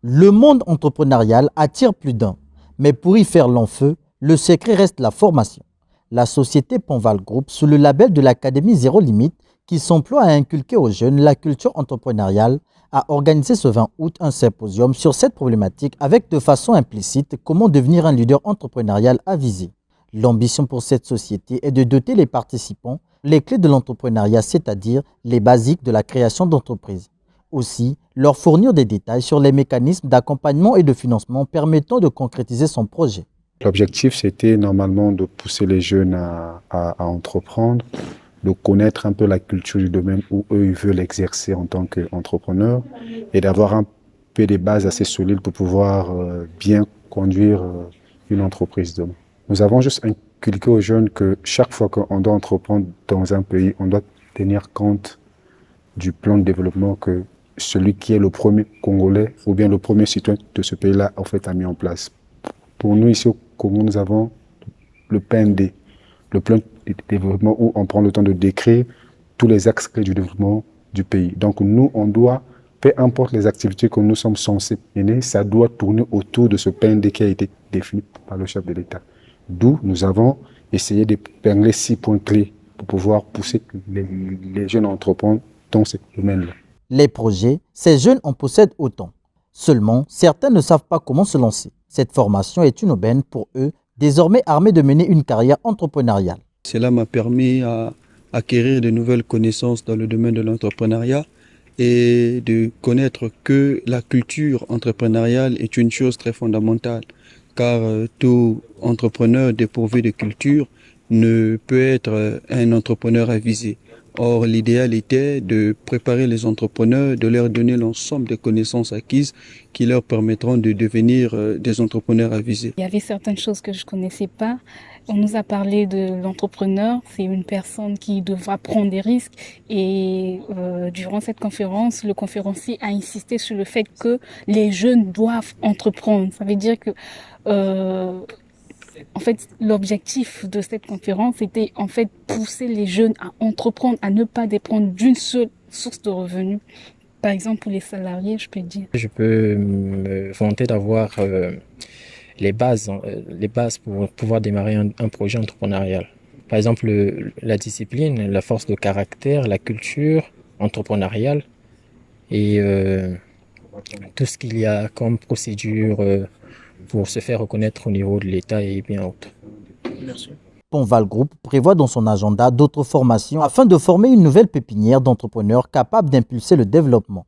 Le monde entrepreneurial attire plus d'un, mais pour y faire long feu, le secret reste la formation. La société Ponval Group, sous le label de l'Académie Zéro Limite, qui s'emploie à inculquer aux jeunes la culture entrepreneuriale, a organisé ce 20 août un symposium sur cette problématique avec de façon implicite comment devenir un leader entrepreneurial avisé. L'ambition pour cette société est de doter les participants les clés de l'entrepreneuriat, c'est-à-dire les basiques de la création d'entreprise. Aussi, leur fournir des détails sur les mécanismes d'accompagnement et de financement permettant de concrétiser son projet. L'objectif, c'était normalement de pousser les jeunes à entreprendre, de connaître un peu la culture du domaine où eux ils veulent exercer en tant qu'entrepreneurs et d'avoir un peu des bases assez solides pour pouvoir bien conduire une entreprise demain. Nous avons juste inculqué aux jeunes que chaque fois qu'on doit entreprendre dans un pays, on doit tenir compte du plan de développement que celui qui est le premier Congolais ou bien le premier citoyen de ce pays-là en fait a mis en place. Pour nous ici au Congo, nous avons le PND, le plan de développement où on prend le temps de décrire tous les axes clés du développement du pays. Donc nous, on doit, peu importe les activités que nous sommes censés mener, ça doit tourner autour de ce PND qui a été défini par le chef de l'État. D'où nous avons essayé d'épingler 6 points clés pour pouvoir pousser les jeunes à entreprendre dans ce domaine-là. Les projets, ces jeunes en possèdent autant. Seulement, certains ne savent pas comment se lancer. Cette formation est une aubaine pour eux, désormais armés de mener une carrière entrepreneuriale. Cela m'a permis à acquérir de nouvelles connaissances dans le domaine de l'entrepreneuriat et de connaître que la culture entrepreneuriale est une chose très fondamentale, car tout entrepreneur dépourvu de culture ne peut être un entrepreneur avisé. Or, l'idéal était de préparer les entrepreneurs, de leur donner l'ensemble des connaissances acquises qui leur permettront de devenir des entrepreneurs avisés. Il y avait certaines choses que je ne connaissais pas. On nous a parlé de l'entrepreneur, c'est une personne qui devra prendre des risques. Et durant cette conférence, le conférencier a insisté sur le fait que les jeunes doivent entreprendre. Ça veut dire que en fait, l'objectif de cette conférence était en fait pousser les jeunes à entreprendre, à ne pas dépendre d'une seule source de revenus. Par exemple, pour les salariés, je peux dire. Je peux me vanter d'avoir les bases pour pouvoir démarrer un projet entrepreneurial. Par exemple, la discipline, la force de caractère, la culture entrepreneuriale et tout ce qu'il y a comme procédure pour se faire reconnaître au niveau de l'État et bien autres. Merci. Ponval Group prévoit dans son agenda d'autres formations afin de former une nouvelle pépinière d'entrepreneurs capables d'impulser le développement.